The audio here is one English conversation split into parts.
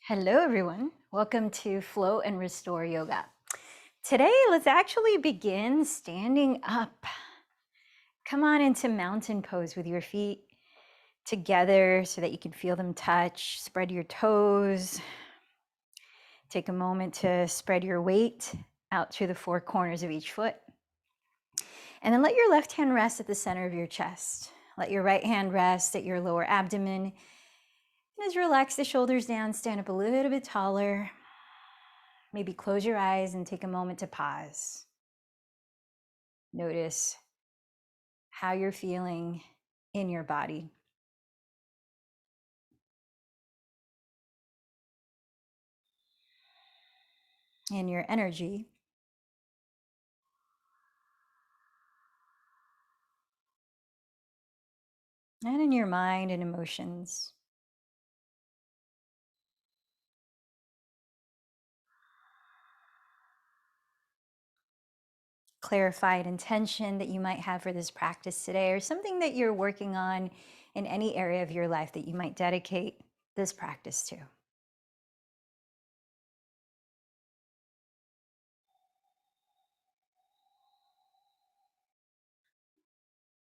Hello, everyone. Welcome to Flow and Restore Yoga. Today, let's actually begin standing up. Come on into mountain pose with your feet together so that you can feel them touch. Spread your toes. Take a moment to spread your weight out through the four corners of each foot. And then let your left hand rest at the center of your chest. Let your right hand rest at your lower abdomen. And as you relax the shoulders down, stand up a little bit taller. Maybe close your eyes and take a moment to pause. Notice how you're feeling in your body. In your energy. And in your mind and emotions. Clarified intention that you might have for this practice today, or something that you're working on in any area of your life that you might dedicate this practice to.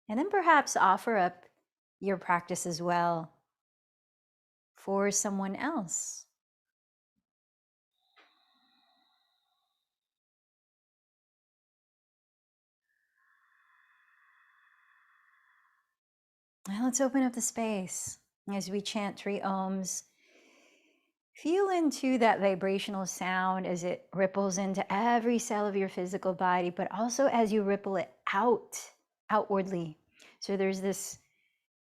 And then perhaps offer up your practice as well for someone else. Now let's open up the space as we chant 3 ohms. Feel into that vibrational sound as it ripples into every cell of your physical body, but also as you ripple it outwardly. So there's this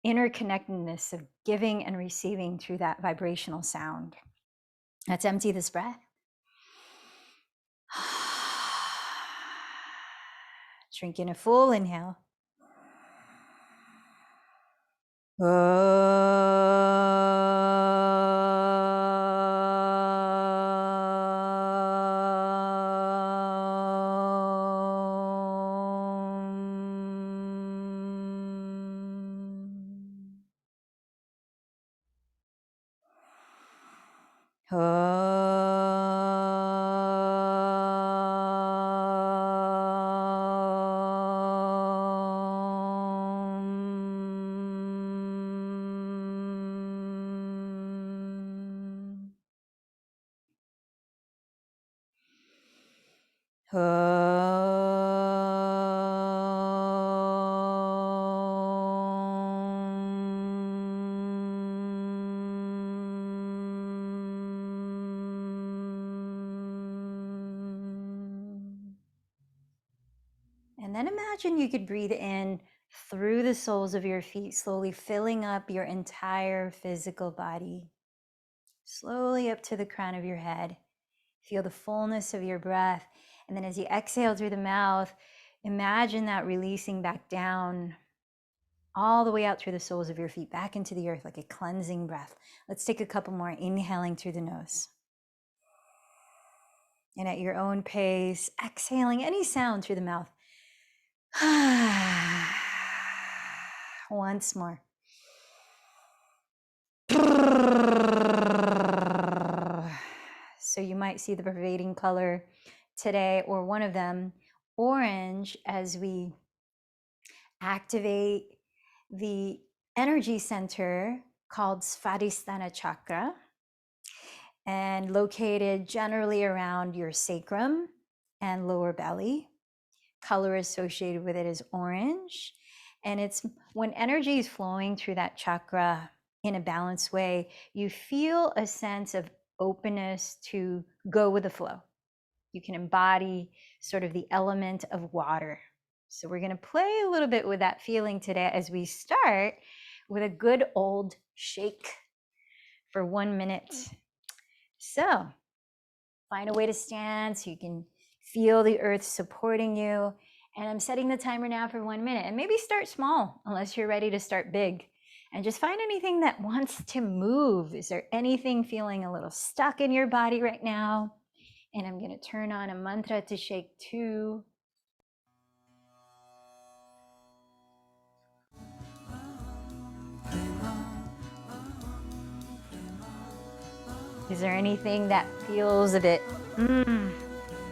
interconnectedness of giving and receiving through that vibrational sound. Let's empty this breath. Drink in a full inhale. And then imagine you could breathe in through the soles of your feet, slowly filling up your entire physical body. Slowly up to the crown of your head. Feel the fullness of your breath. And then as you exhale through the mouth, imagine that releasing back down all the way out through the soles of your feet, back into the earth like a cleansing breath. Let's take a couple more, inhaling through the nose. And at your own pace, exhaling any sound through the mouth. Once more. So you might see the pervading color today, or one of them, orange, as we activate the energy center called Svadhisthana chakra, and located generally around your sacrum and lower belly. Color associated with it is orange. And it's when energy is flowing through that chakra in a balanced way, you feel a sense of openness to go with the flow. You can embody sort of the element of water. So we're going to play a little bit with that feeling today as we start with a good old shake for 1 minute. So find a way to stand so you can feel the earth supporting you. And I'm setting the timer now for 1 minute. And maybe start small unless you're ready to start big. And just find anything that wants to move. Is there anything feeling a little stuck in your body right now? And I'm going to turn on a mantra to shake 2. Is there anything that feels a bit,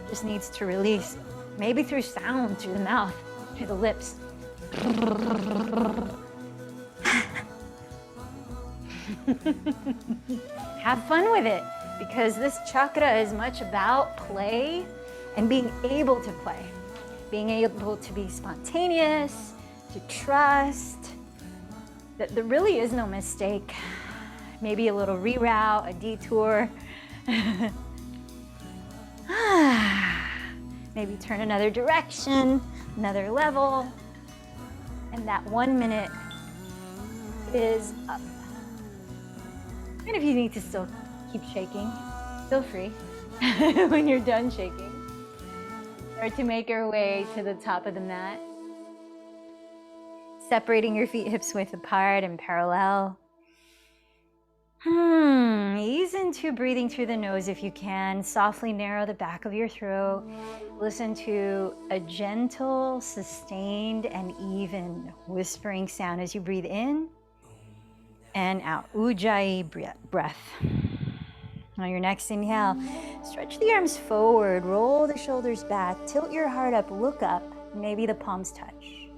just needs to release? Maybe through sound, through the mouth, through the lips. Have fun with it, because this chakra is much about play and being able to play, being able to be spontaneous, to trust that there really is no mistake. Maybe a little reroute, a detour. Maybe turn another direction, another level. And that 1 minute is up. And if you need to still keep shaking, feel free when you're done shaking. Start to make your way to the top of the mat. Separating your feet hips width apart and parallel. Ease into breathing through the nose if you can. Softly narrow the back of your throat. Listen to a gentle, sustained, and even whispering sound as you breathe in and out. Ujjayi breath. On your next inhale, stretch the arms forward, roll the shoulders back, tilt your heart up, look up, maybe the palms touch.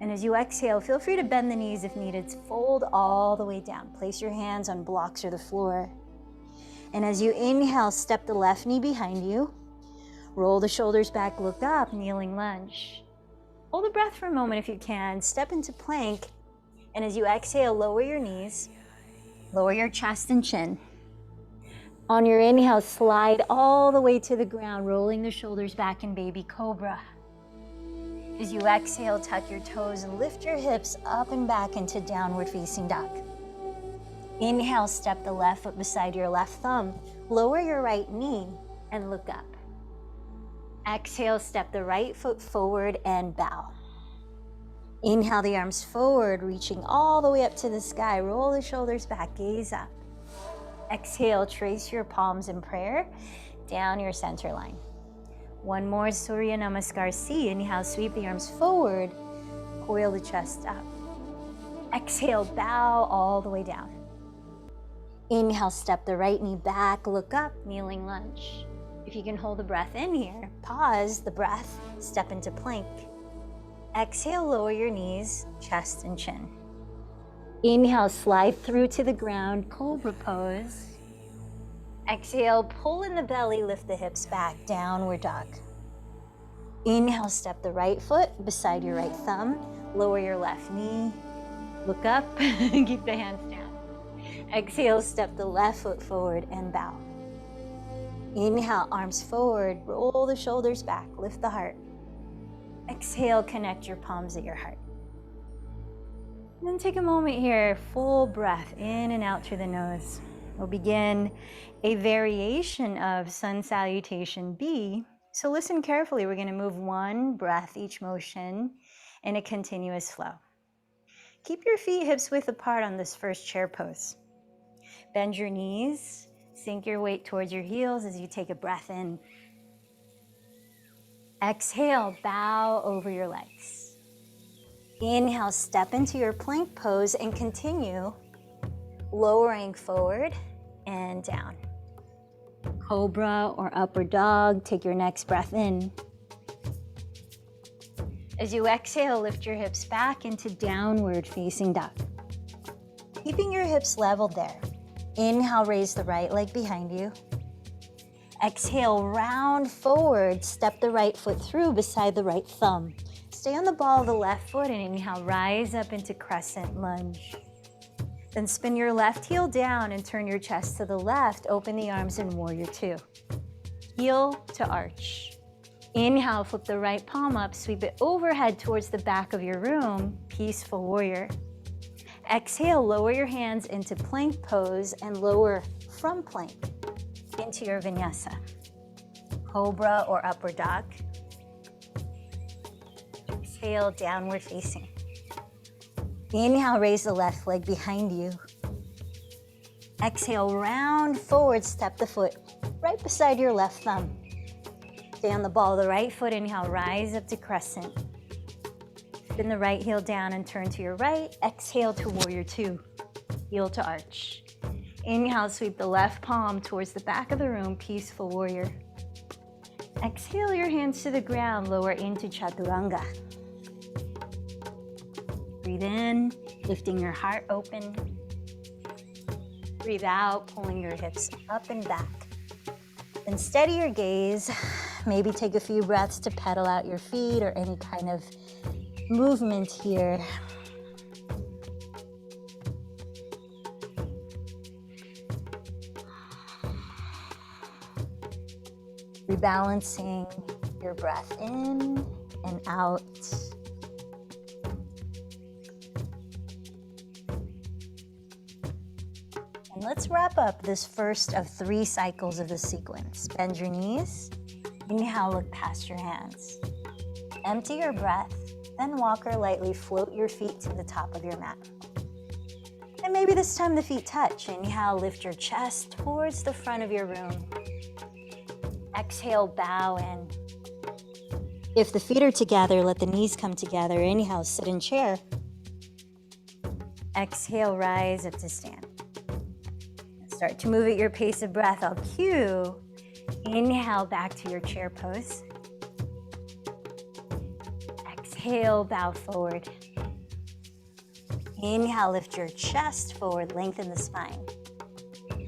And as you exhale, feel free to bend the knees if needed. Fold all the way down. Place your hands on blocks or the floor. And as you inhale, step the left knee behind you. Roll the shoulders back, look up, kneeling lunge. Hold the breath for a moment if you can. Step into plank. And as you exhale, lower your knees. Lower your chest and chin. On your inhale, slide all the way to the ground, rolling the shoulders back in baby cobra. As you exhale, tuck your toes and lift your hips up and back into downward facing dog. Inhale, step the left foot beside your left thumb. Lower your right knee and look up. Exhale, step the right foot forward and bow. Inhale the arms forward, reaching all the way up to the sky. Roll the shoulders back, gaze up. Exhale, trace your palms in prayer down your center line. One more Surya Namaskar C. Inhale, sweep the arms forward, coil the chest up. Exhale, bow all the way down. Inhale, step the right knee back, look up, kneeling lunge. If you can hold the breath in here, pause the breath, step into plank. Exhale, lower your knees, chest and chin. Inhale, slide through to the ground, cobra pose. Exhale, pull in the belly, lift the hips back, downward dog. Inhale, step the right foot beside your right thumb, lower your left knee, look up, keep the hands down. Exhale, step the left foot forward and bow. Inhale, arms forward, roll the shoulders back, lift the heart. Exhale, connect your palms at your heart. And then take a moment here, full breath in and out through the nose. We'll begin a variation of Sun Salutation B. So listen carefully. We're going to move one breath each motion in a continuous flow. Keep your feet hips width apart on this first chair pose. Bend your knees, sink your weight towards your heels as you take a breath in. Exhale, bow over your legs. Inhale, step into your plank pose and continue lowering forward and down. Cobra or upward dog, take your next breath in. As you exhale, lift your hips back into downward facing dog. Keeping your hips leveled there. Inhale, raise the right leg behind you. Exhale, round forward, step the right foot through beside the right thumb. Stay on the ball of the left foot and inhale, rise up into crescent lunge. Then spin your left heel down and turn your chest to the left. Open the arms in warrior two. Heel to arch. Inhale, flip the right palm up, sweep it overhead towards the back of your room, peaceful warrior. Exhale, lower your hands into plank pose and lower from plank into your vinyasa. Cobra or upward dog. Exhale, downward facing. Inhale, raise the left leg behind you. Exhale, round forward, step the foot right beside your left thumb. Stay on the ball of the right foot. Inhale, rise up to crescent. Spin the right heel down and turn to your right. Exhale to warrior two. Heel to arch. Inhale, sweep the left palm towards the back of the room, peaceful warrior. Exhale your hands to the ground, lower into chaturanga. Breathe in, lifting your heart open. Breathe out, pulling your hips up and back. Then steady your gaze. Maybe take a few breaths to pedal out your feet or any kind of movement here. Rebalancing your breath in and out. And let's wrap up this first of 3 cycles of the sequence. Bend your knees. Inhale, look past your hands. Empty your breath, then walk or lightly float your feet to the top of your mat. And maybe this time the feet touch. Inhale, lift your chest towards the front of your room. Exhale, bow in. If the feet are together, let the knees come together. Inhale, sit in chair. Exhale, rise up to stand. Start to move at your pace of breath. I'll cue. Inhale, back to your chair pose. Exhale, bow forward. Inhale, lift your chest forward, lengthen the spine.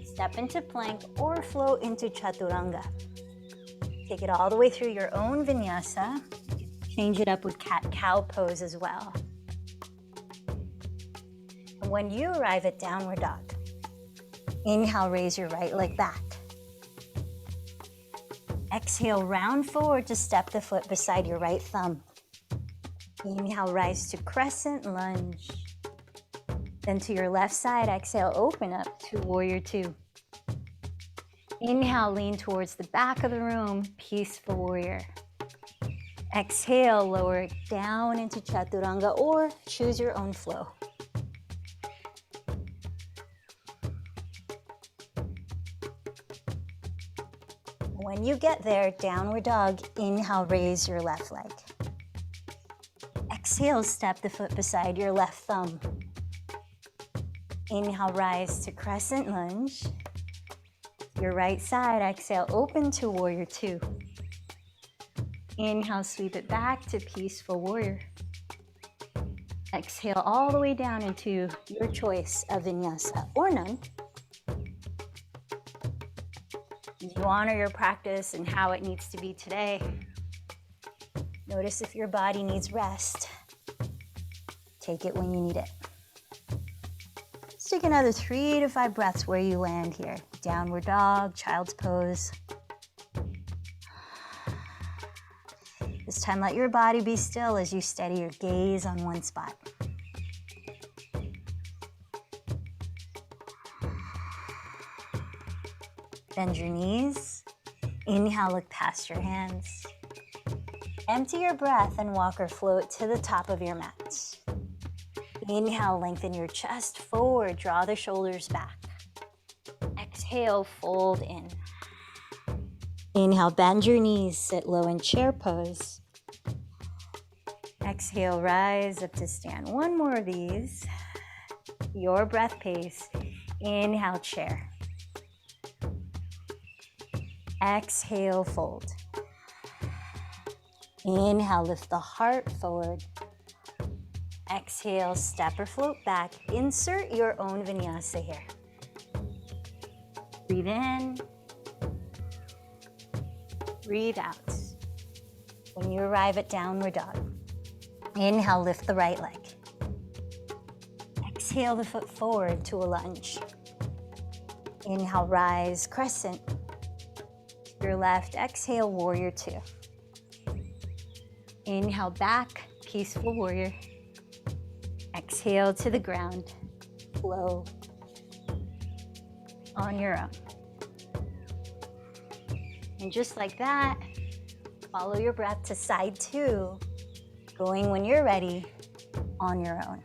Step into plank or float into chaturanga. Take it all the way through your own vinyasa. Change it up with cat-cow pose as well. And when you arrive at downward dog, inhale, raise your right leg back. Exhale, round forward to step the foot beside your right thumb. Inhale, rise to crescent lunge. Then to your left side, exhale, open up to warrior 2. Inhale, lean towards the back of the room, peaceful warrior. Exhale, lower it down into chaturanga or choose your own flow. When you get there, downward dog, inhale, raise your left leg. Exhale, step the foot beside your left thumb. Inhale, rise to crescent lunge. Your right side, exhale, open to warrior 2. Inhale, sweep it back to peaceful warrior. Exhale all the way down into your choice of vinyasa or none. You honor your practice and how it needs to be today. Notice if your body needs rest. Take it when you need it. Let's take another 3 to 5 breaths where you land here. Downward dog, child's pose. This time let your body be still as you steady your gaze on one spot. Bend your knees. Inhale, look past your hands. Empty your breath and walk or float to the top of your mat. Inhale, lengthen your chest forward, draw the shoulders back. Exhale, fold in. Inhale, bend your knees, sit low in chair pose. Exhale, rise up to stand. 1 more of these. Your breath pace. Inhale, chair. Exhale, fold. Inhale, lift the heart forward. Exhale, step or float back. Insert your own vinyasa here. Breathe in. Breathe out. When you arrive at downward dog, inhale, lift the right leg. Exhale the foot forward to a lunge. Inhale, rise, crescent. To your left, exhale, warrior 2. Inhale, back, peaceful warrior. Exhale to the ground, flow on your own. And just like that, follow your breath to side 2, going when you're ready on your own.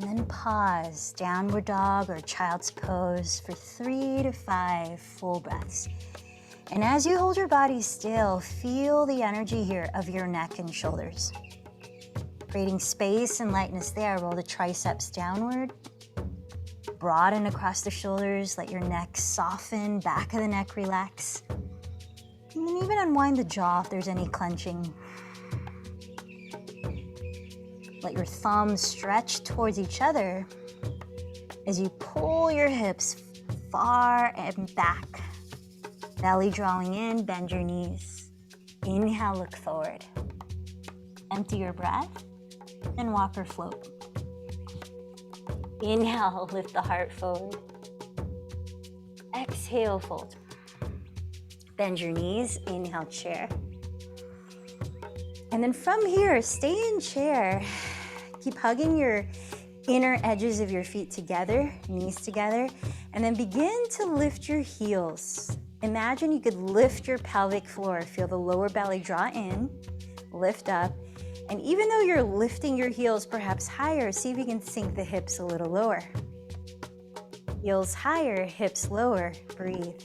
then pause, downward dog or child's pose for 3 to 5 full breaths. And as you hold your body still, feel the energy here of your neck and shoulders. Creating space and lightness there, roll the triceps downward. Broaden across the shoulders, let your neck soften, back of the neck relax. And then even unwind the jaw if there's any clenching. Let your thumbs stretch towards each other as you pull your hips far and back. Belly drawing in, bend your knees. Inhale, look forward. Empty your breath and walk or float. Inhale, lift the heart forward. Exhale, fold. Bend your knees, inhale, chair. And then from here, stay in chair. Keep hugging your inner edges of your feet together, knees together, and then begin to lift your heels. Imagine you could lift your pelvic floor. Feel the lower belly draw in, lift up. And even though you're lifting your heels perhaps higher, see if you can sink the hips a little lower. Heels higher, hips lower, breathe.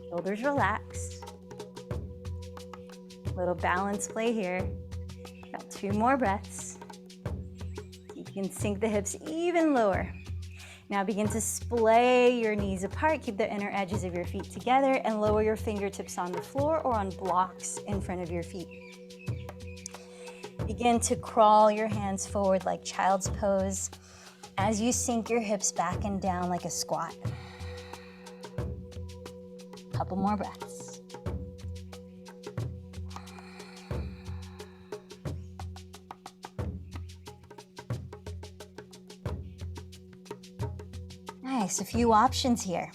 Shoulders relaxed. Little balance play here. Got 2 more breaths. You can sink the hips even lower. Now begin to splay your knees apart. Keep the inner edges of your feet together and lower your fingertips on the floor or on blocks in front of your feet. Begin to crawl your hands forward like child's pose as you sink your hips back and down like a squat. Couple more breaths. Nice, a few options here.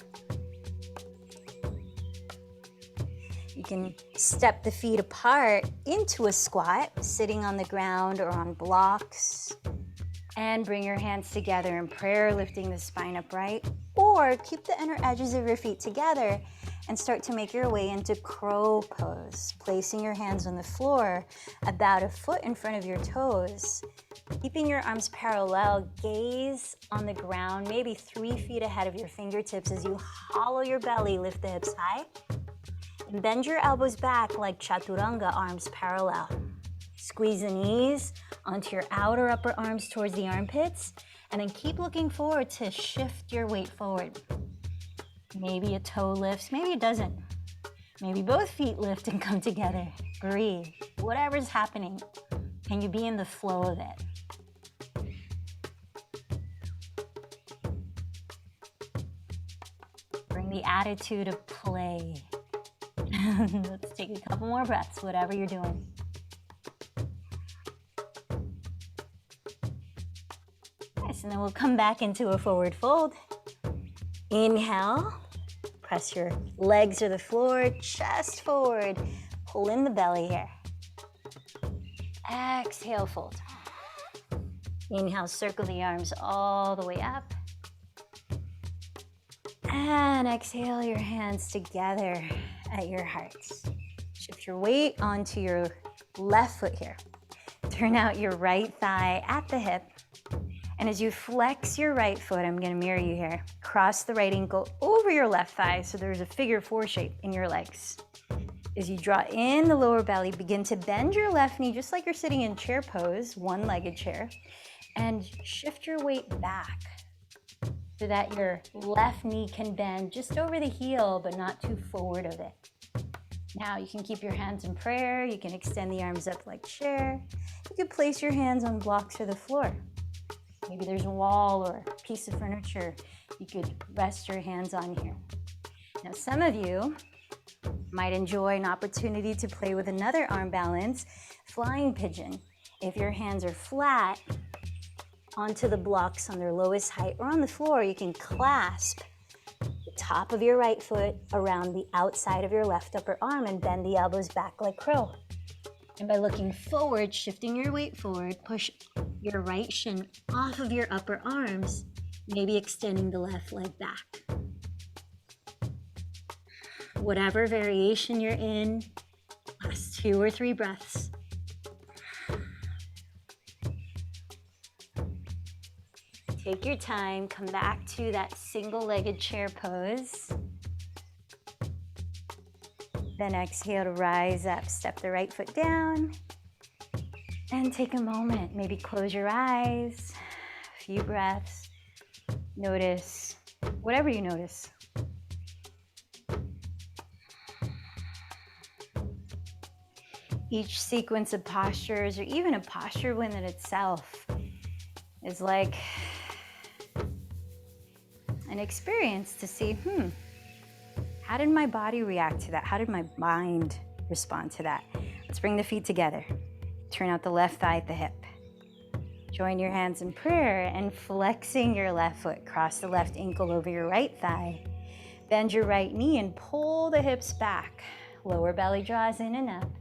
You can step the feet apart into a squat, sitting on the ground or on blocks, and bring your hands together in prayer, lifting the spine upright, or keep the inner edges of your feet together and start to make your way into crow pose, placing your hands on the floor about a foot in front of your toes, keeping your arms parallel, gaze on the ground, maybe 3 feet ahead of your fingertips as you hollow your belly, lift the hips high. And bend your elbows back like chaturanga, arms parallel. Squeeze the knees onto your outer upper arms towards the armpits, and then keep looking forward to shift your weight forward. Maybe a toe lifts, maybe it doesn't. Maybe both feet lift and come together. Breathe. Whatever's happening, can you be in the flow of it? Bring the attitude of play. Let's take a couple more breaths, whatever you're doing. Nice, and then we'll come back into a forward fold. Inhale, press your legs to the floor, chest forward, pull in the belly here. Exhale, fold. Inhale, circle the arms all the way up. And exhale your hands together at your hearts. Shift your weight onto your left foot here. Turn out your right thigh at the hip. And as you flex your right foot, I'm gonna mirror you here. Cross the right ankle over your left thigh so there's a figure 4 shape in your legs. As you draw in the lower belly, begin to bend your left knee just like you're sitting in chair pose, one-legged chair, and shift your weight back so that your left knee can bend just over the heel, but not too forward of it. Now you can keep your hands in prayer. You can extend the arms up like chair. You can place your hands on blocks or the floor. Maybe there's a wall or a piece of furniture you could rest your hands on here. Now some of you might enjoy an opportunity to play with another arm balance, flying pigeon. If your hands are flat onto the blocks on their lowest height or on the floor, you can clasp the top of your right foot around the outside of your left upper arm and bend the elbows back like crow. And by looking forward, shifting your weight forward, push your right shin off of your upper arms, maybe extending the left leg back. Whatever variation you're in, last 2 or 3 breaths. Take your time, come back to that single-legged chair pose. Then exhale to rise up, step the right foot down, and take a moment. Maybe close your eyes, a few breaths. Notice whatever you notice. Each sequence of postures, or even a posture within itself, is like an experience to see, how did my body react to that? How did my mind respond to that? Let's bring the feet together. Turn out the left thigh at the hip. Join your hands in prayer and flexing your left foot. Cross the left ankle over your right thigh. Bend your right knee and pull the hips back. Lower belly draws in and up.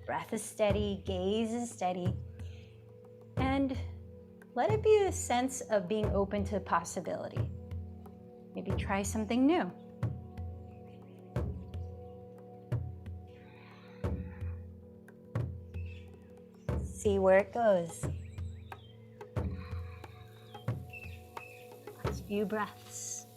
Breath is steady, gaze is steady. And let it be a sense of being open to possibility. Maybe try something new. See where it goes. Last few breaths.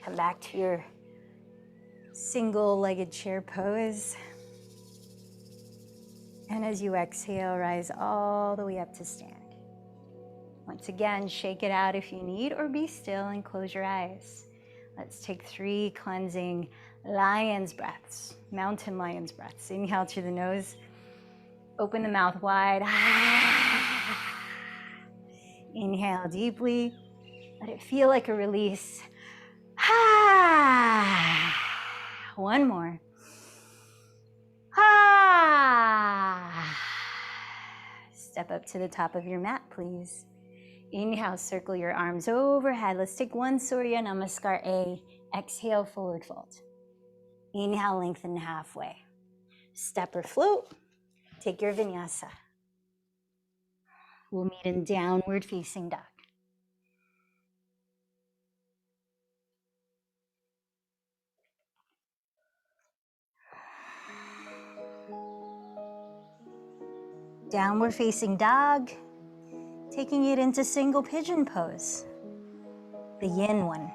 Come back to your single-legged chair pose. And as you exhale, rise all the way up to stand. Once again, shake it out if you need, or be still and close your eyes. Let's take 3 cleansing lion's breaths, mountain lion's breaths. Inhale through the nose, open the mouth wide. Inhale deeply, let it feel like a release. One more. Step up to the top of your mat, please. Inhale, circle your arms overhead. Let's take 1 Surya Namaskar A. Exhale, forward fold. Inhale, lengthen halfway. Step or float. Take your vinyasa. We'll meet in downward facing dog. Downward facing dog, taking it into single pigeon pose, the yin one.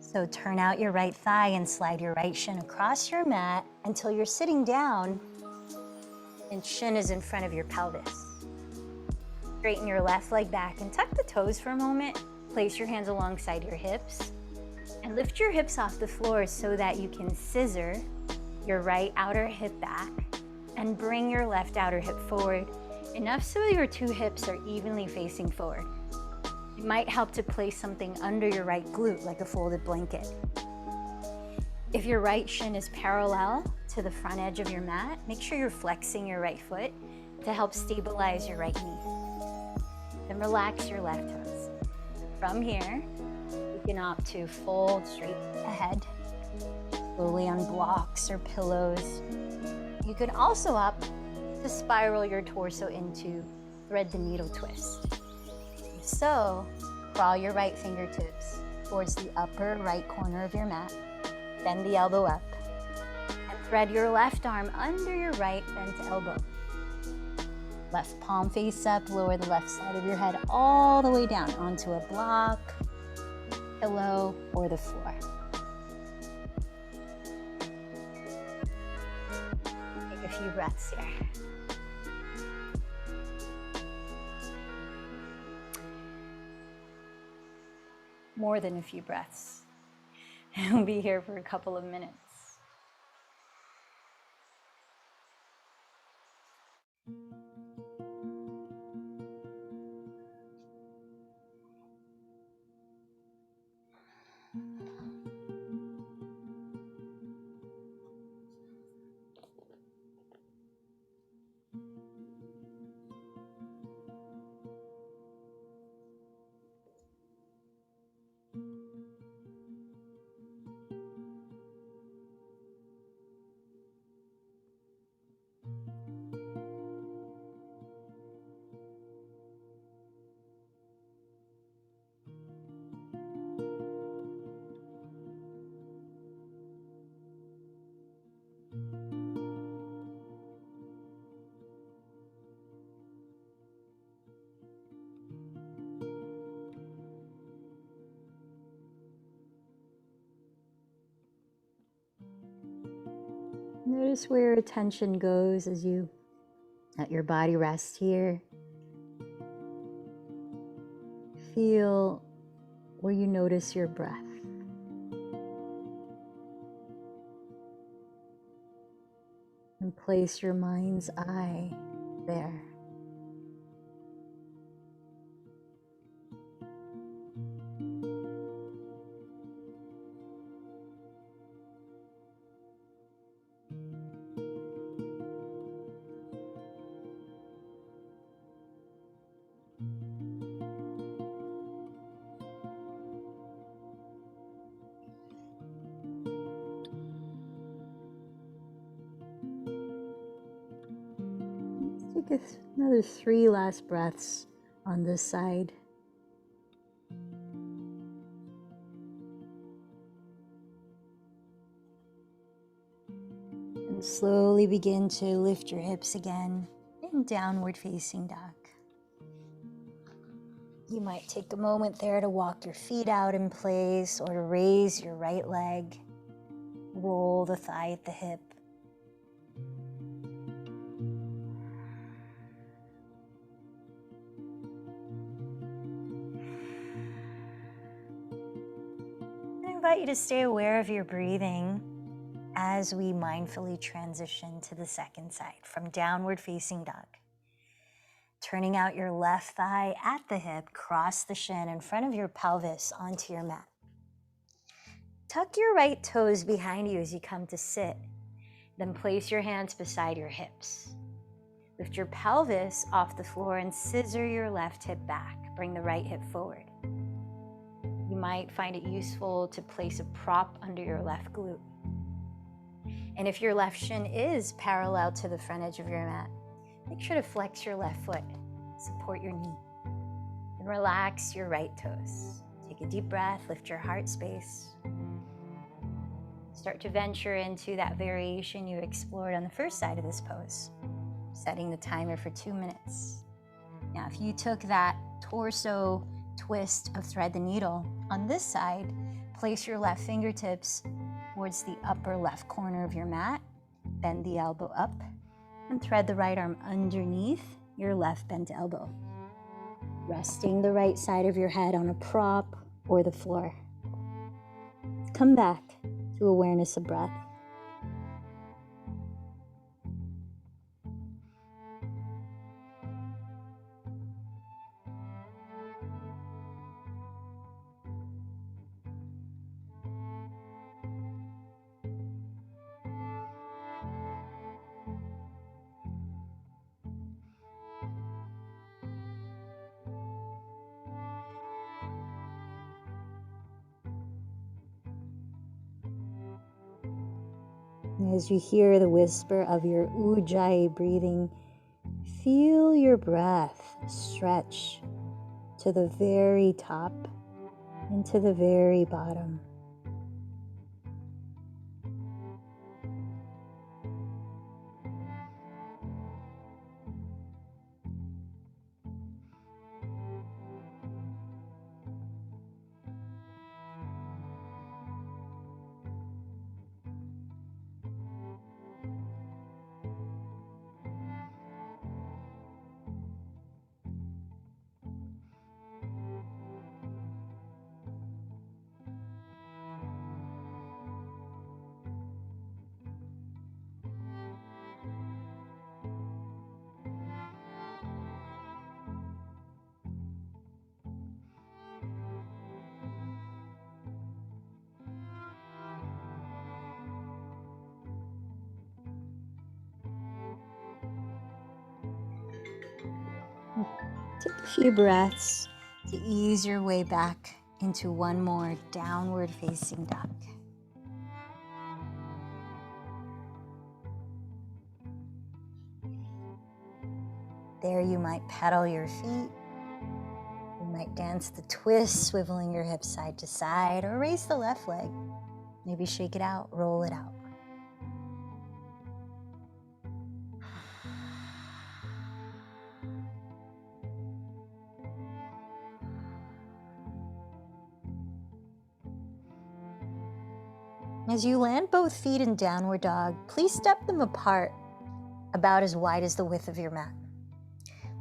So turn out your right thigh and slide your right shin across your mat until you're sitting down and shin is in front of your pelvis. Straighten your left leg back and tuck the toes for a moment. Place your hands alongside your hips and lift your hips off the floor so that you can scissor your right outer hip back and bring your left outer hip forward, enough so your 2 hips are evenly facing forward. It might help to place something under your right glute, like a folded blanket. If your right shin is parallel to the front edge of your mat, make sure you're flexing your right foot to help stabilize your right knee. Then relax your left toes. From here, you can opt to fold straight ahead, slowly on blocks or pillows. You could also opt to spiral your torso into thread the needle twist. So, crawl your right fingertips towards the upper right corner of your mat, bend the elbow up, and thread your left arm under your right bent elbow. Left palm face up, lower the left side of your head all the way down onto a block, pillow, or the floor. Take a few breaths here. More than a few breaths. We'll be here for a couple of minutes. Notice where your attention goes as you let your body rest here. Feel where you notice your breath. And place your mind's eye there. Take another 3 last breaths on this side. And slowly begin to lift your hips again in downward facing dog. You might take a moment there to walk your feet out in place or to raise your right leg. Roll the thigh at the hip. I invite you to stay aware of your breathing as we mindfully transition to the second side from downward facing dog. Turning out your left thigh at the hip, cross the shin in front of your pelvis onto your mat. Tuck your right toes behind you as you come to sit. Then place your hands beside your hips. Lift your pelvis off the floor and scissor your left hip back. Bring the right hip forward. You might find it useful to place a prop under your left glute. And if your left shin is parallel to the front edge of your mat, make sure to flex your left foot, support your knee, and relax your right toes. Take a deep breath, lift your heart space. Start to venture into that variation you explored on the first side of this pose, setting the timer for 2 minutes. Now, if you took that torso twist of thread the needle on this side, place your left fingertips towards the upper left corner of your mat, bend the elbow up, and thread the right arm underneath your left bent elbow, resting the right side of your head on a prop or the floor. Come back to awareness of breath. As you hear the whisper of your Ujjayi breathing, feel your breath stretch to the very top and to the very bottom. Take a few breaths to ease your way back into one more downward facing dog. There you might pedal your feet. You might dance the twist, swiveling your hips side to side, or raise the left leg. Maybe shake it out, roll it out. As you land both feet in downward dog, please step them apart about as wide as the width of your mat.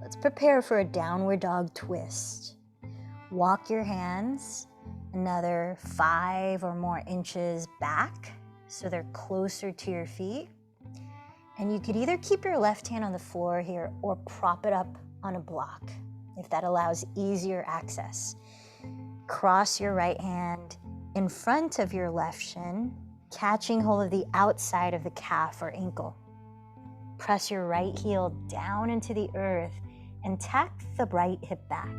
Let's prepare for a downward dog twist. Walk your hands another 5 or more inches back so they're closer to your feet. And you could either keep your left hand on the floor here or prop it up on a block if that allows easier access. Cross your right hand in front of your left shin, catching hold of the outside of the calf or ankle. Press your right heel down into the earth and tack the right hip back.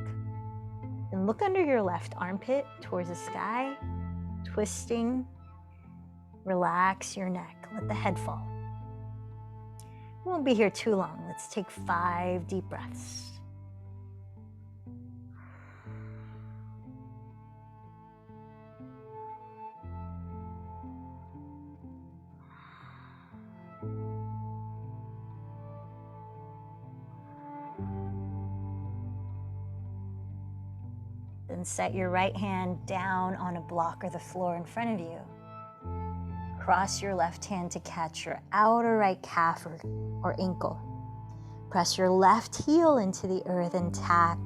And look under your left armpit towards the sky, twisting. Relax your neck, let the head fall. We won't be here too long. Let's take 5 deep breaths. Then set your right hand down on a block or the floor in front of you. Cross your left hand to catch your outer right calf or ankle. Press your left heel into the earth and tack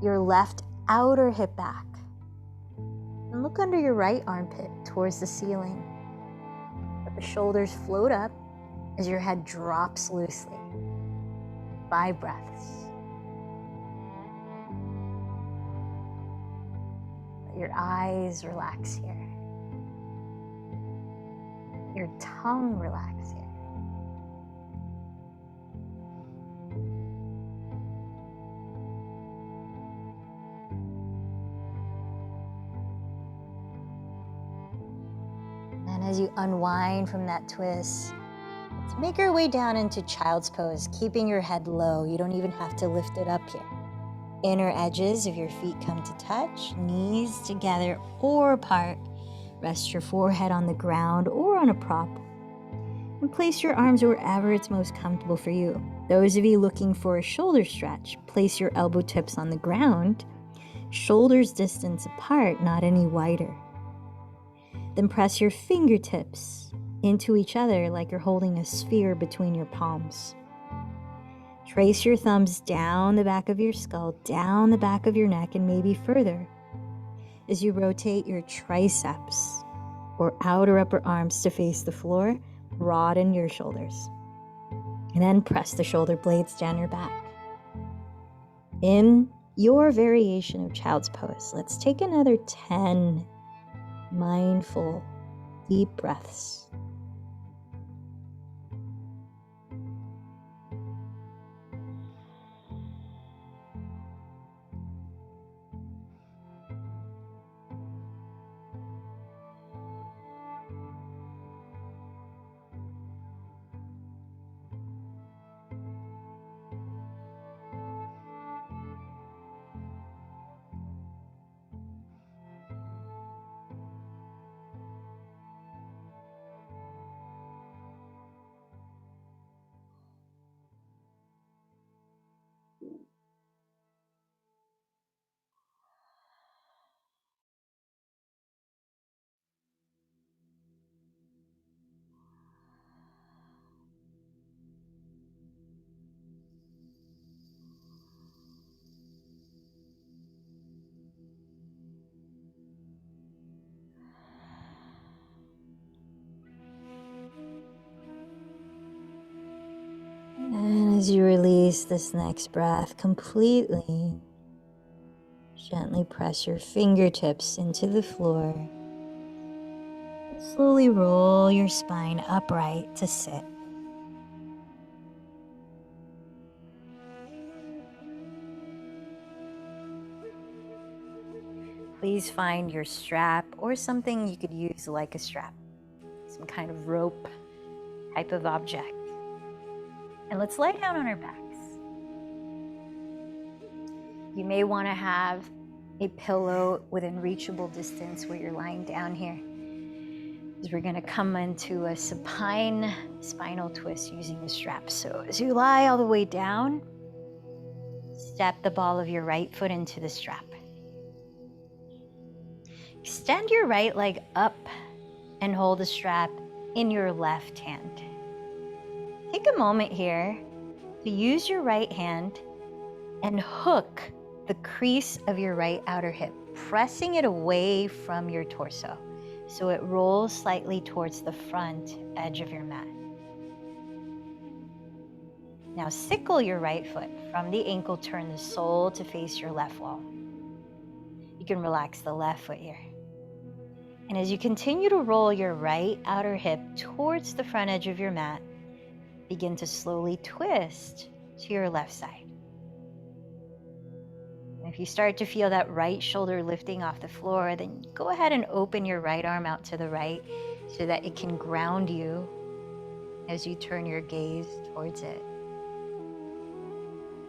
your left outer hip back. And look under your right armpit towards the ceiling. Let the shoulders float up as your head drops loosely. 5 breaths. Let your eyes relax here. Your tongue relax here. And as you unwind from that twist, let's make our way down into child's pose, keeping your head low. You don't even have to lift it up here. Inner edges of your feet come to touch, knees together or apart. Rest your forehead on the ground or on a prop. And place your arms wherever it's most comfortable for you. Those of you looking for a shoulder stretch, place your elbow tips on the ground, shoulders distance apart, not any wider. Then press your fingertips into each other like you're holding a sphere between your palms. Trace your thumbs down the back of your skull, down the back of your neck, and maybe further. As you rotate your triceps or outer upper arms to face the floor, broaden your shoulders. And then press the shoulder blades down your back. In your variation of child's pose, let's take another 10 mindful, deep breaths. And as you release this next breath completely, gently press your fingertips into the floor. Slowly roll your spine upright to sit. Please find your strap or something you could use like a strap, some kind of rope type of object. And let's lie down on our backs. You may want to have a pillow within reachable distance where you're lying down here. As we're going to come into a supine spinal twist using the strap. So as you lie all the way down, step the ball of your right foot into the strap. Extend your right leg up and hold the strap in your left hand. Take a moment here to use your right hand and hook the crease of your right outer hip, pressing it away from your torso so it rolls slightly towards the front edge of your mat. Now sickle your right foot. From the ankle, turn the sole to face your left wall. You can relax the left foot here. And as you continue to roll your right outer hip towards the front edge of your mat, begin to slowly twist to your left side. And if you start to feel that right shoulder lifting off the floor, then go ahead and open your right arm out to the right so that it can ground you as you turn your gaze towards it.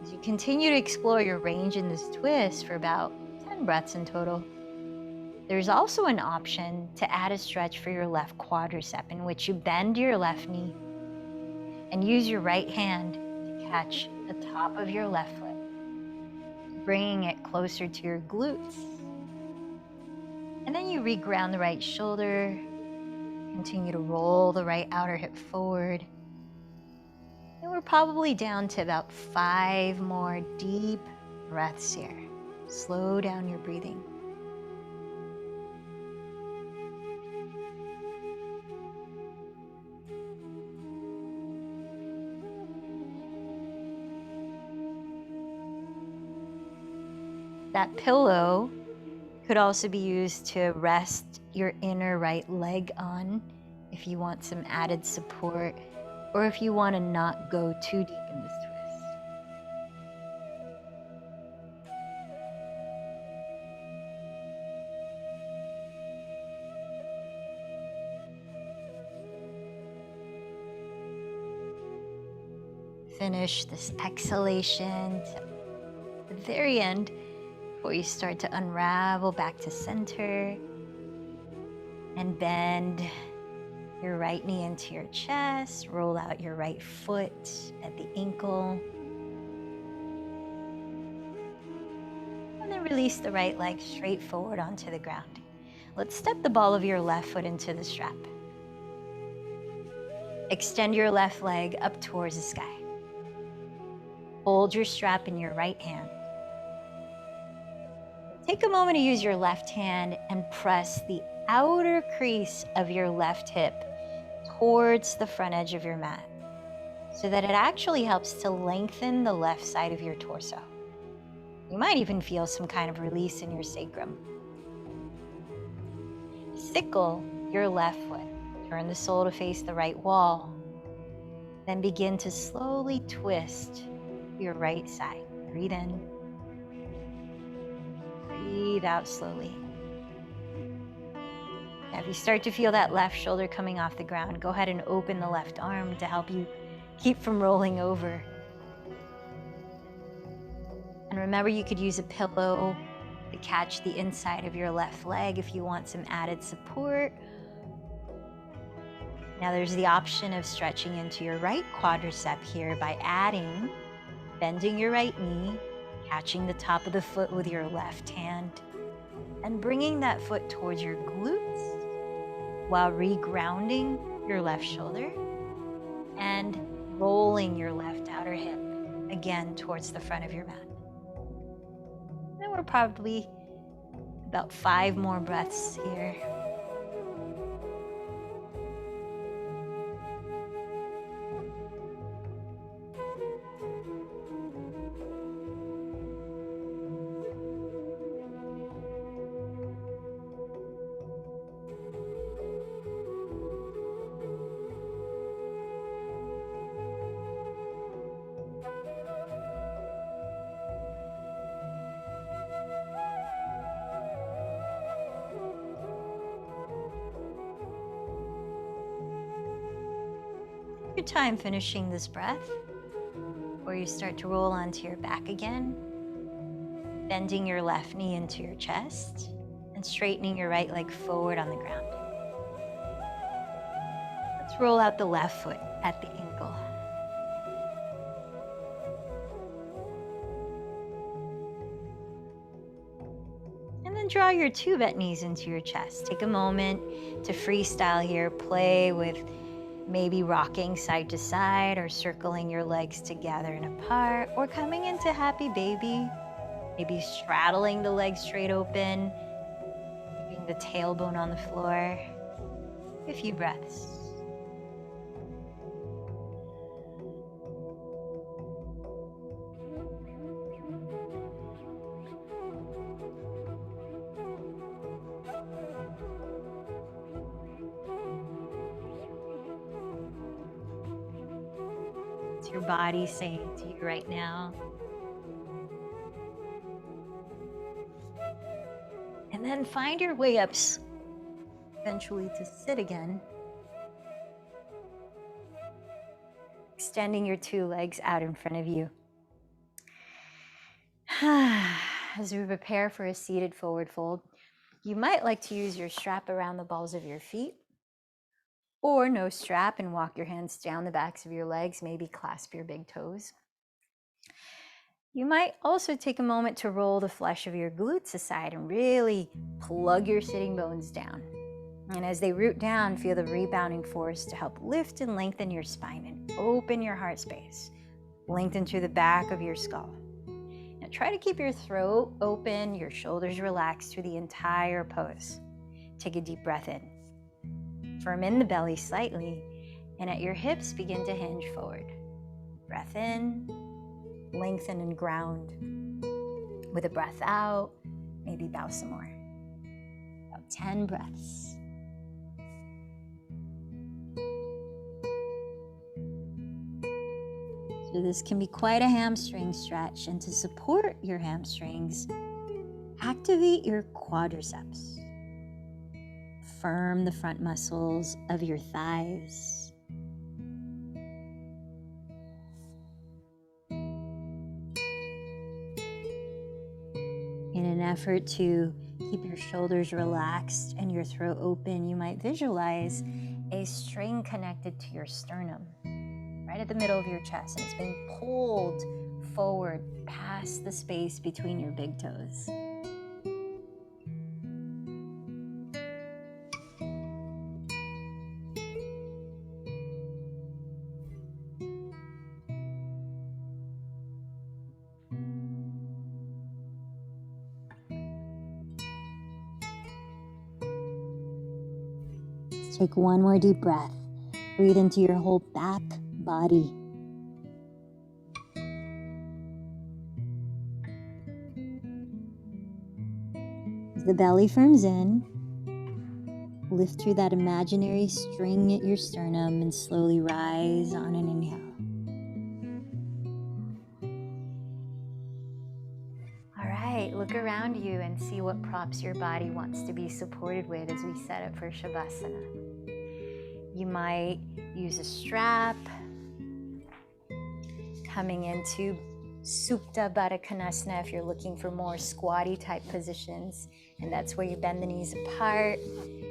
As you continue to explore your range in this twist for about 10 breaths in total, there's also an option to add a stretch for your left quadricep, in which you bend your left knee and use your right hand to catch the top of your left foot, bringing it closer to your glutes. And then you reground the right shoulder, continue to roll the right outer hip forward. And we're probably down to about 5 more deep breaths here. Slow down your breathing. That pillow could also be used to rest your inner right leg on if you want some added support, or if you want to not go too deep in this twist. Finish this exhalation to the very end before you start to unravel back to center and bend your right knee into your chest, roll out your right foot at the ankle, and then release the right leg straight forward onto the ground. Let's step the ball of your left foot into the strap. Extend your left leg up towards the sky. Hold your strap in your right hand. Take a moment to use your left hand and press the outer crease of your left hip towards the front edge of your mat so that it actually helps to lengthen the left side of your torso. You might even feel some kind of release in your sacrum. Sickle your left foot. Turn the sole to face the right wall. Then begin to slowly twist your right side. Breathe in. Breathe out slowly. Now, if you start to feel that left shoulder coming off the ground, go ahead and open the left arm to help you keep from rolling over. And remember, you could use a pillow to catch the inside of your left leg if you want some added support. Now there's the option of stretching into your right quadricep here by bending your right knee, catching the top of the foot with your left hand, and bringing that foot towards your glutes while regrounding your left shoulder and rolling your left outer hip again towards the front of your mat. Then we're probably about 5 more breaths here. Your time finishing this breath, where you start to roll onto your back again, bending your left knee into your chest and straightening your right leg forward on the ground. Let's roll out the left foot at the ankle. draw your two bent knees into your chest. Take a moment to freestyle here. Play with maybe rocking side to side or circling your legs together and apart, or coming into happy baby, maybe straddling the legs straight open, keeping the tailbone on the floor. A few breaths. What's your body saying to you right now? And then find your way up eventually to sit again. Extending your two legs out in front of you. As we prepare for a seated forward fold, you might like to use your strap around the balls of your feet, or no strap and walk your hands down the backs of your legs, maybe clasp your big toes. You might also take a moment to roll the flesh of your glutes aside and really plug your sitting bones down. And as they root down, feel the rebounding force to help lift and lengthen your spine and open your heart space. Lengthen through the back of your skull. Now try to keep your throat open, your shoulders relaxed through the entire pose. Take a deep breath in. Firm in the belly slightly, and at your hips begin to hinge forward. Breath in, lengthen and ground. With a breath out, maybe bow some more. About 10 breaths. So this can be quite a hamstring stretch, and to support your hamstrings, activate your quadriceps. Firm the front muscles of your thighs. In an effort to keep your shoulders relaxed and your throat open, you might visualize a string connected to your sternum, right at the middle of your chest, and it's being pulled forward past the space between your big toes. Let's take one more deep breath. Breathe into your whole back body. As the belly firms in, lift through that imaginary string at your sternum and slowly rise on an inhale. All right, look around you and see what props your body wants to be supported with as we set up for Shavasana. You might use a strap, coming into Supta Baddha Konasana if you're looking for more squatty type positions, and that's where you bend the knees apart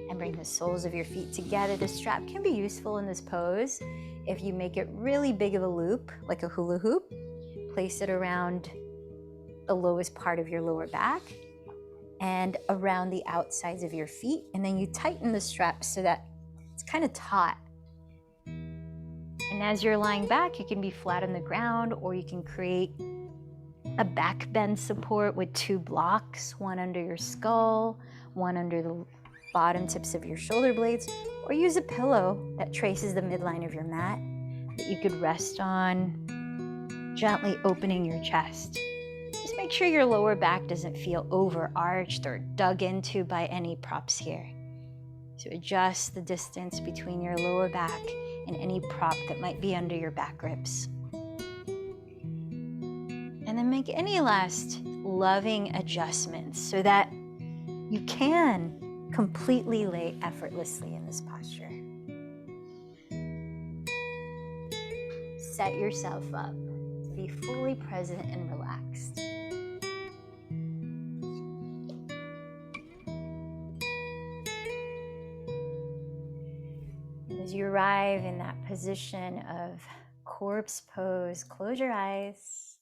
and bring the soles of your feet together. The strap can be useful in this pose if you make it really big of a loop, like a hula hoop. Place it around the lowest part of your lower back and around the outsides of your feet, and then you tighten the strap so that it's kind of taut. And as you're lying back, you can be flat on the ground, or you can create a back bend support with two blocks, one under your skull, one under the bottom tips of your shoulder blades, or use a pillow that traces the midline of your mat that you could rest on, gently opening your chest. Just make sure your lower back doesn't feel overarched or dug into by any props here. So adjust the distance between your lower back and any prop that might be under your back ribs. And then make any last loving adjustments so that you can completely lay effortlessly in this posture. Set yourself up to be fully present and relaxed. As you arrive in that position of corpse pose, close your eyes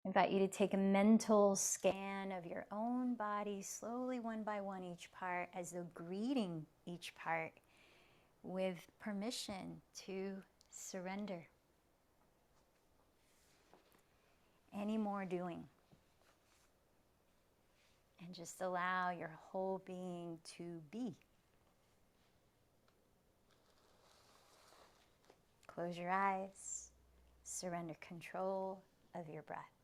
I invite you to take a mental scan of your own body, slowly, one by one, each part, as though greeting each part with permission to surrender. Any more doing. And just allow your whole being to be. Close your eyes. Surrender control of your breath.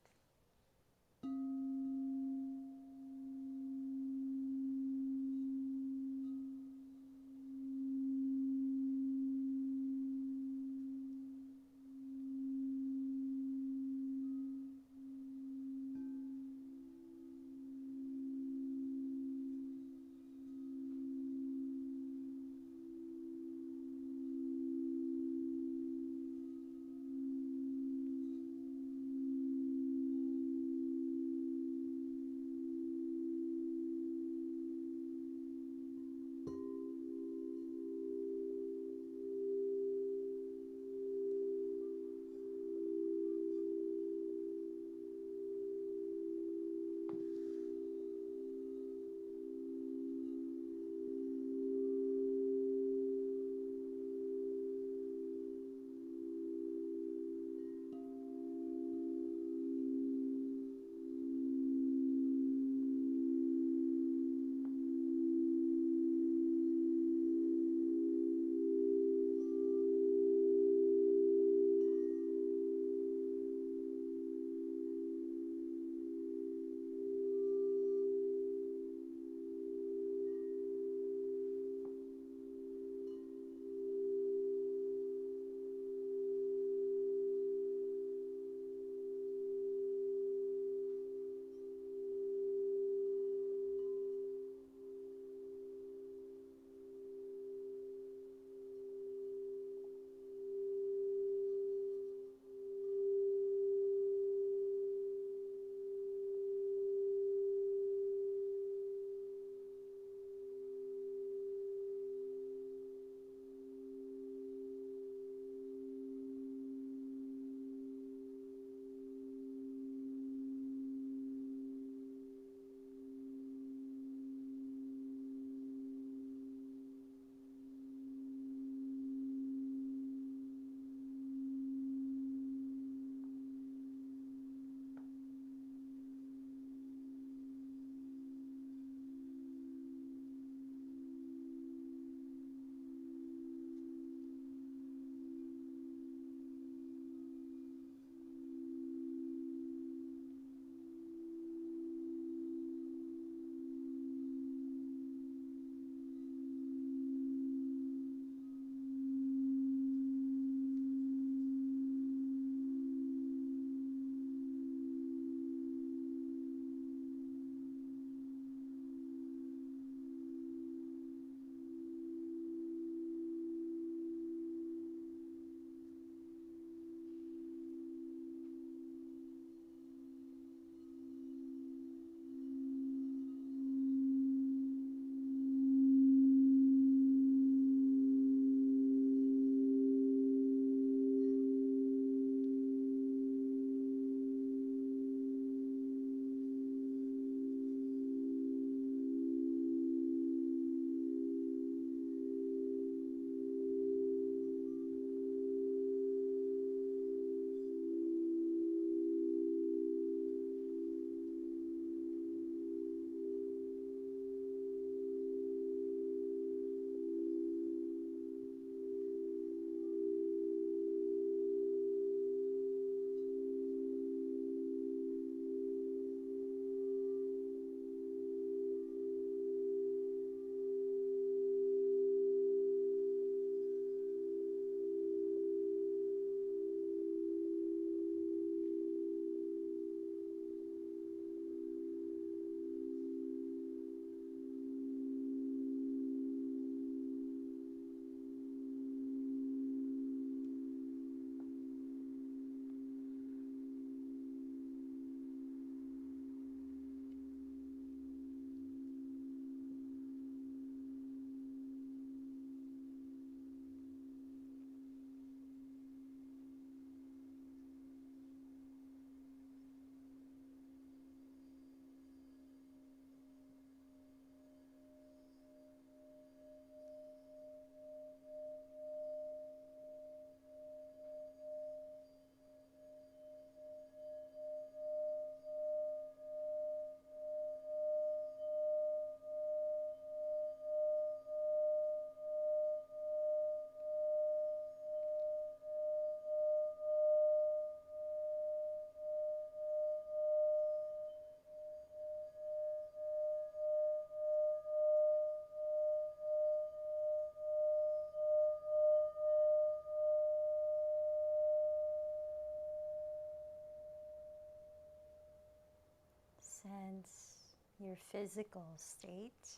your physical state,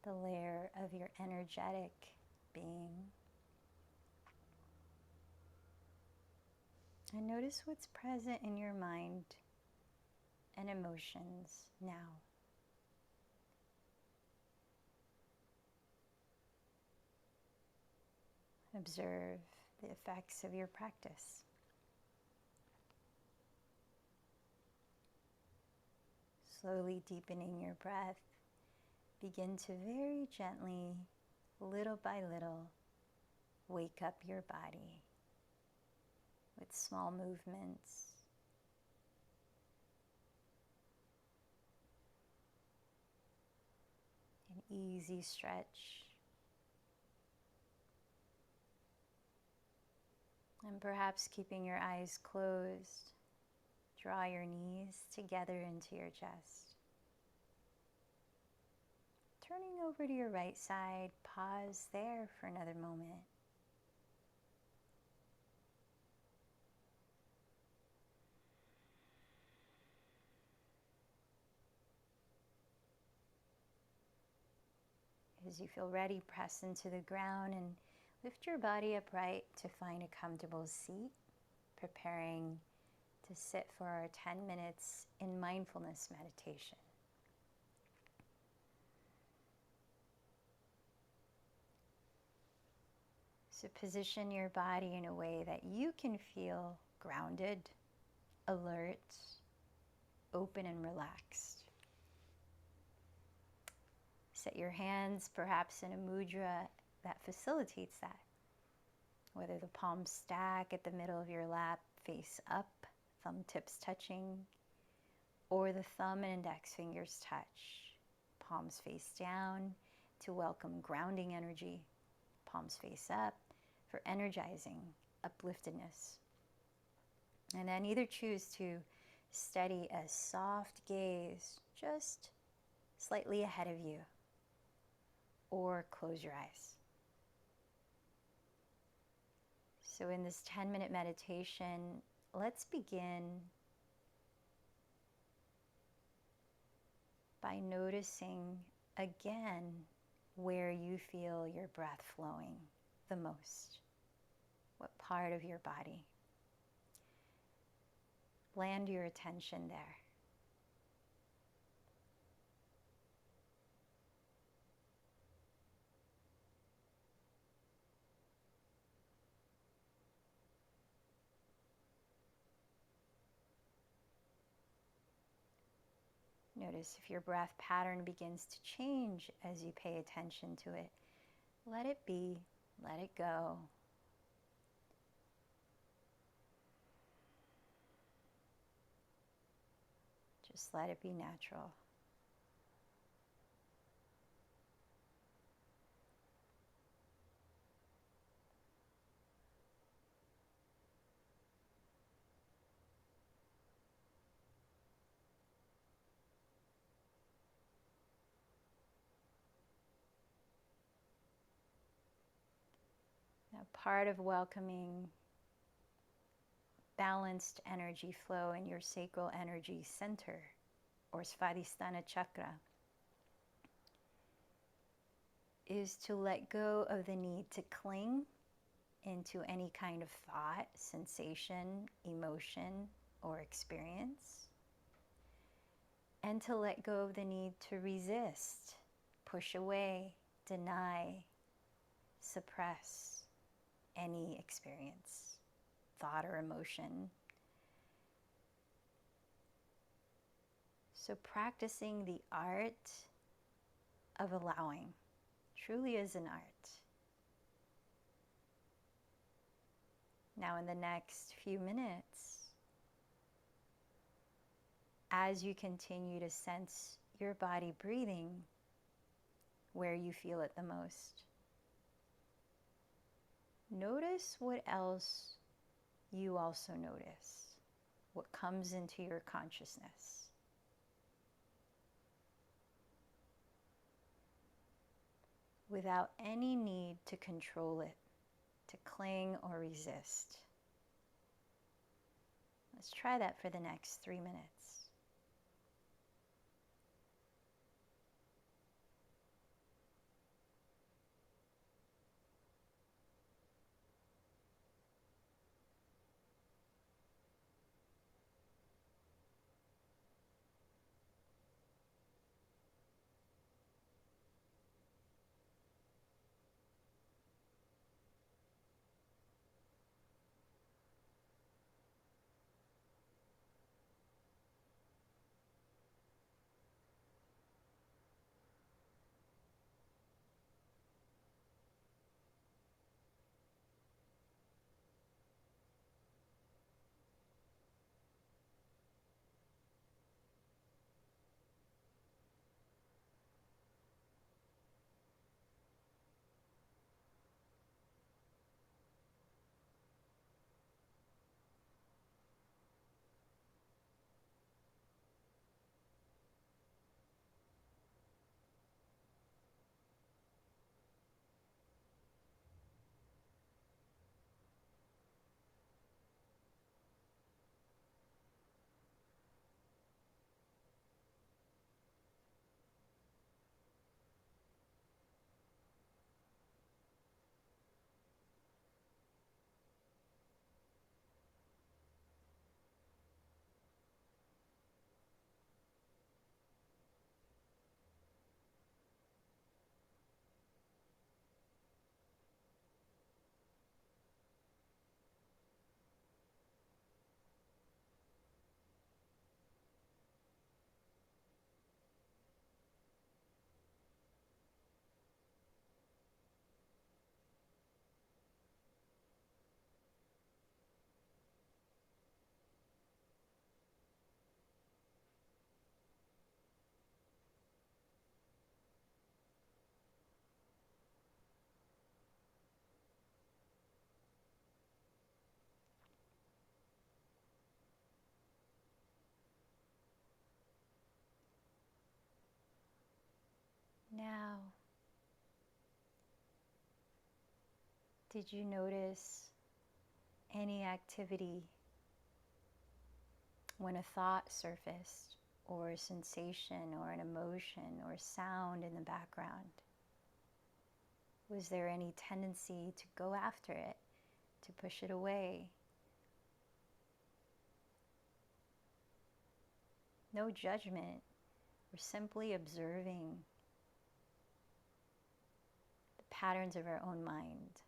the layer of your energetic being. And notice what's present in your mind and emotions now. Observe the effects of your practice. Slowly deepening your breath, begin to very gently, little by little, wake up your body with small movements. An easy stretch. And perhaps keeping your eyes closed, draw your knees together into your chest. Turning over to your right side, pause there for another moment. As you feel ready, press into the ground and lift your body upright to find a comfortable seat, preparing to sit for our 10 minutes in mindfulness meditation. So position your body in a way that you can feel grounded, alert, open and relaxed. Set your hands perhaps in a mudra that facilitates that. Whether the palms stack at the middle of your lap, face up, thumb tips touching, or the thumb and index fingers touch. Palms face down to welcome grounding energy. Palms face up for energizing upliftedness. And then either choose to steady a soft gaze just slightly ahead of you, or close your eyes. So in this 10-minute meditation, let's begin by noticing again where you feel your breath flowing the most. What part of your body? Land your attention there. Notice if your breath pattern begins to change as you pay attention to it. Let it be, let it go. Just let it be natural. Now, part of welcoming balanced energy flow in your sacral energy center, or Svadhisthana chakra, is to let go of the need to cling into any kind of thought, sensation, emotion, or experience, and to let go of the need to resist, push away, deny, suppress any experience, thought, or emotion. So practicing the art of allowing truly is an art. Now in the next few minutes, as you continue to sense your body breathing where you feel it the most, notice what else you also notice, what comes into your consciousness. Without any need to control it, to cling or resist. Let's try that for the next 3 minutes. Now, did you notice any activity when a thought surfaced, or a sensation, or an emotion, or sound in the background? Was there any tendency to go after it, to push it away? No judgment. We're simply observing the patterns of our own mind.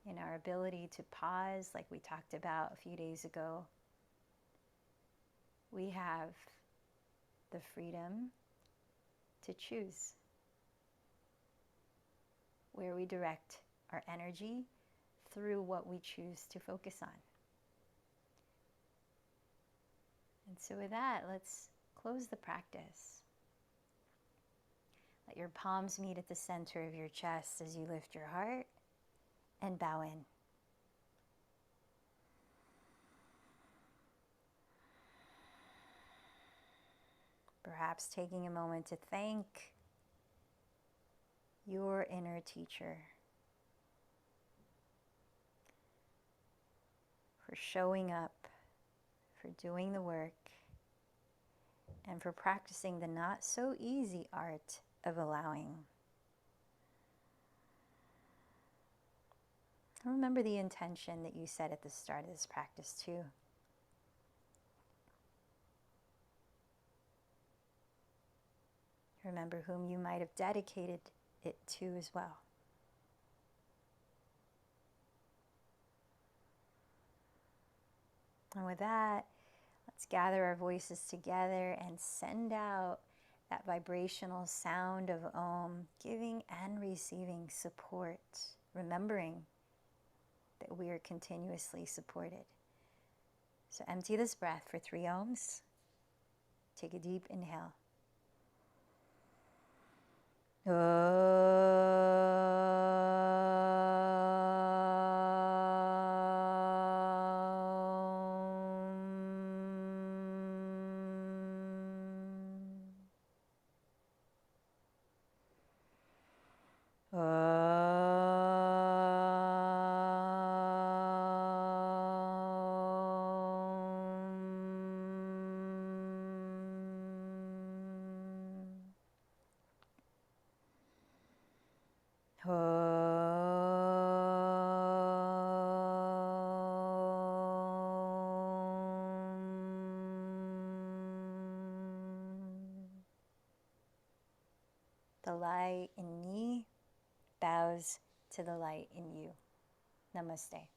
In our ability to pause, like we talked about a few days ago, we have the freedom to choose where we direct our energy through what we choose to focus on. And so with that, let's close the practice. Let your palms meet at the center of your chest as you lift your heart and bow in. Perhaps taking a moment to thank your inner teacher for showing up, for doing the work, and for practicing the not so easy art of allowing. Remember the intention that you set at the start of this practice too. Remember whom you might have dedicated it to as well. And with that, let's gather our voices together and send out that vibrational sound of Om, giving and receiving support, remembering that we are continuously supported. So empty this breath for 3 Oms. Take a deep inhale. The light in me bows to the light in you. Namaste.